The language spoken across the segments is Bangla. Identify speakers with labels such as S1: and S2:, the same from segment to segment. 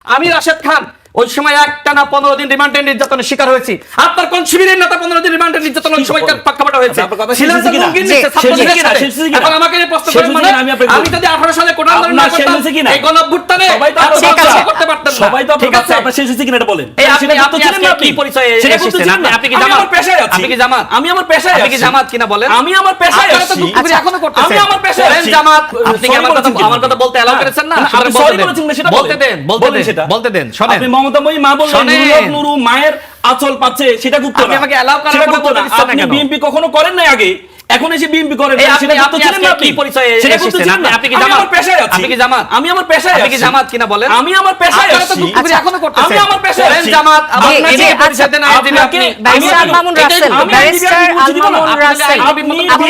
S1: আমি রাশেদ খান ওই সময় একটানা 15 দিন রিমান্ডের নির্যাতনের শিকার হয়েছি। আপনার কোন শিবিরের নেতা 15 দিন রিমান্ডের নির্যাতন ওই সময় প্রেক্ষাপট হয়েছে? এখন আমাকে এই প্রশ্ন করেন মানে আমি যদি 18 সালে কোটা আন্দোলন না করতাম এই গণঅভ্যুত্থানে করতে পারতাম না।
S2: সবাই তো ঠিক আছে, আপনার শেষ হয়েছে কিনা এটা বলেন।
S1: এই আপনি কি পরিচয় এসেছেন? আপনি কি জামাত? আপনি কি জামাত?
S2: আমি আমার পেশায় আছি।
S1: আপনি কি জামাত কিনা বলেন?
S2: আমি আমার পেশায় আছি।
S1: আপনি এখনো করতেছেন।
S2: আমি আমার পেশায় আছি।
S1: জামাত আপনি কি আমার কথা বলতে এলাও করেছেন না?
S2: আপনি সরি বলেছেন না সেটা
S1: বলতে দেন শুনেন।
S2: আপনি মমতাময়ী মা বললেন নুরু মায়ের আঁচল পাচ্ছে সেটা গুপ্ত না।
S1: আপনি আমাকে এলাও করার পরে বলতে দিচ্ছেন না কেন?
S2: আপনি বিএনপি কখনো করেন নাই আগে, এখন এসে বিএনপি করেন সেটা গুপ্ত ছিলেন না। আপনি
S1: কি পরিচয়
S2: সেটা গুপ্ত
S1: এসেছেন?
S2: ছিলেন না।
S1: আপনি কি জামাত?
S2: আমার পেশায় আছি।
S1: আপনি কি জামাত?
S2: আমি আমার পেশায় আছি।
S1: আপনি কি জামাত কিনা বলেন?
S2: আমি আমার পেশায় আছি।
S1: আপনি এখনো করতেছেন।
S2: আমি আমার পেশায় আছি।
S1: জামাত
S2: আপনি
S1: যে পরিচয় দেন আইন দিলে আপনি
S3: ব্যারিস্টার আল মামুন রাসেল, ব্যারিস্টার আল মামুন রাসেল,
S2: আপনি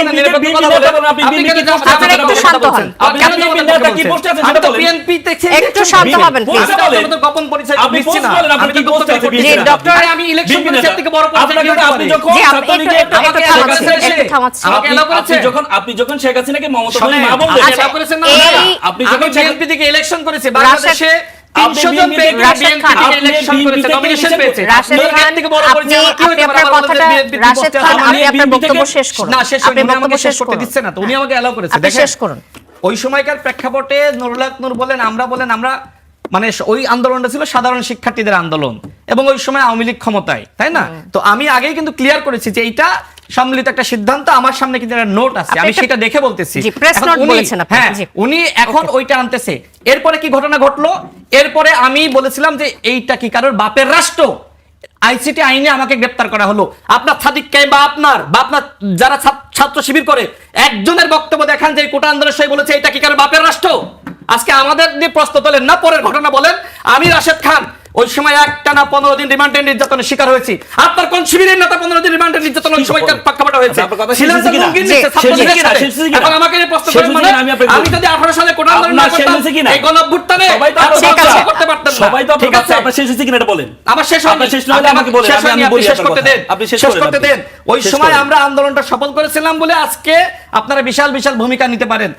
S3: একটু শান্ত হন।
S1: বিএনপি থেকে
S3: একটু শান্ত হবেন প্লিজ।
S1: গোপন পরিচয়
S2: আপনি
S1: দিচ্ছি না।
S2: বলেন আপনি কি পোস্ট আছে
S3: জি ডক্টর,
S1: আমি ইলেকশন কমিশন থেকে বড় পরিচয়
S2: আপনি যখন
S3: জি
S2: আপনি যখন শেখ হাসিনাকে মমতাময়ী মা বললেন
S1: এলাও করেছেন না?
S2: আপনি যখন
S1: বিএনপি থেকে ইলেকশন করেছে বাংলাদেশে 300 জন বিএনপি থেকে ইলেকশন করেছে, নমিনেশন পেয়েছে।
S3: রাশেদ খান, আপনি আপনার কথাটা রাশেদ খান আপনি আপনার বক্তব্য শেষ করুন।
S1: না শেষ
S3: আপনি
S1: আমাকে
S3: বক্তব্য
S1: শেষ করতে দিচ্ছে না তো, উনি আমাকে এলাও করেছে।
S3: আপনি
S1: দেখেন
S3: শেষ করুন।
S1: ওই সময়কার প্রেক্ষাপটে নুরুল হক নূর বলেন আমরা মানে ওই আন্দোলনটা ছিল সাধারণ শিক্ষার্থীদের আন্দোলন এবং ওই সময় আওয়ামী লীগ ক্ষমতায়, তাই না? তো আমি আগেই কিন্তু ক্লিয়ার করেছি যে এইটা সম্মিলিত একটা সিদ্ধান্ত, আমার সামনে কিন্তু একটা নোট আছে, আমি সেটা দেখে বলতেছি।
S3: জি প্রেস নোট বলেছেন আপনি।
S1: হ্যাঁ, উনি এখন ওইটা আনতেছে। এরপরে কি ঘটনা ঘটলো? এরপরে আমি বলেছিলাম যে এইটা কি কারোর বাপের রাষ্ট্র? আইসিটি আইনে আমাকে গ্রেফতার করা হলো। আপনার সাদিক কাই বা আপনার যারা ছাত্র শিবির করে একজনের বক্তব্য দেখান যে কোটা আন্দোলনের সময় বলেছে এটা কি কারোর বাপের রাষ্ট্র? আজকে আমাদের নিয়ে প্রশ্ন তোলেন না, পরের ঘটনা বলেন। আমি রাশেদ খান ওই সময় একটানা 15 দিন রিমান্ডের নির্যাতনের শিকার হয়েছি। আপনার কোন শিবিরের নেতা 15 দিন রিমান্ডের নির্যাতন ওই সময় প্রেক্ষাপট হয়েছে? এখন আমাকে এই প্রশ্ন করেন মানে আমি যদি 18 সালে কোটা আন্দোলন না করতাম এই গণঅভ্যুত্থানে করতে পারতাম না।
S2: সবাই তো ঠিক আছে, আপনার শেষ হয়েছে কিনা এটা বলেন।
S1: আমার শেষ হয়নি, শেষ না হলে আমাকে বলেন, আমি বলি শেষ করতে দেন, আপনি শেষ করতে দেন। ওই সময় আমরা আন্দোলনটা সফল করেছিলাম বলে আজকে আপনারা বিশাল বিশাল ভূমিকা নিতে পারেন।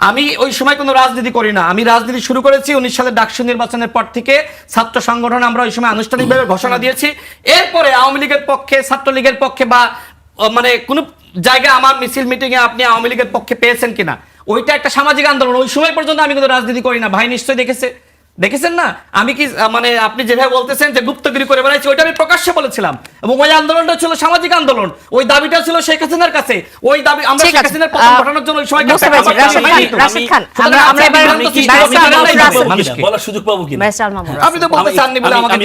S1: আমি ওই সময় কোনো রাজনীতি করি না। আমি রাজনীতি শুরু করেছি 19 সালের ডাকসু নির্বাচনের পর থেকে। ছাত্র সংগঠন আমরা ওই সময় আনুষ্ঠানিকভাবে ঘোষণা দিয়েছি। এরপরে আওয়ামী লীগের পক্ষে, ছাত্রলীগের পক্ষে বা মানে কোন জায়গায় আমার মিছিল মিটিং এ আপনি আওয়ামী লীগের পক্ষে পেয়েছেন কিনা, ওইটা একটা সামাজিক আন্দোলন। ওই সময় পর্যন্ত আমি কিন্তু রাজনীতি করি না। ভাই নিশ্চয়ই দেখেছেন না আমি কি মানে আপনি যেভাবে বলতেছেন যে গুপ্তগিরি করে বেড়াইছি, ওইটা আমি প্রকাশ্যে বলেছিলাম। এবং ওই আন্দোলনটা ছিল সামাজিক আন্দোলন। ওই দাবিটা ছিল শেখ হাসিনার কাছে। ওই দাবি আমরা শেখ হাসিনার পতন ঘটানোর জন্য ওই সময়
S3: রাশেদ খান আমরা এবার
S2: বলার সুযোগ পাবো কিনা?
S3: ব্যারিস্টার আল মামুন
S1: আপনি তো বলতে চাননি বলে আমাকে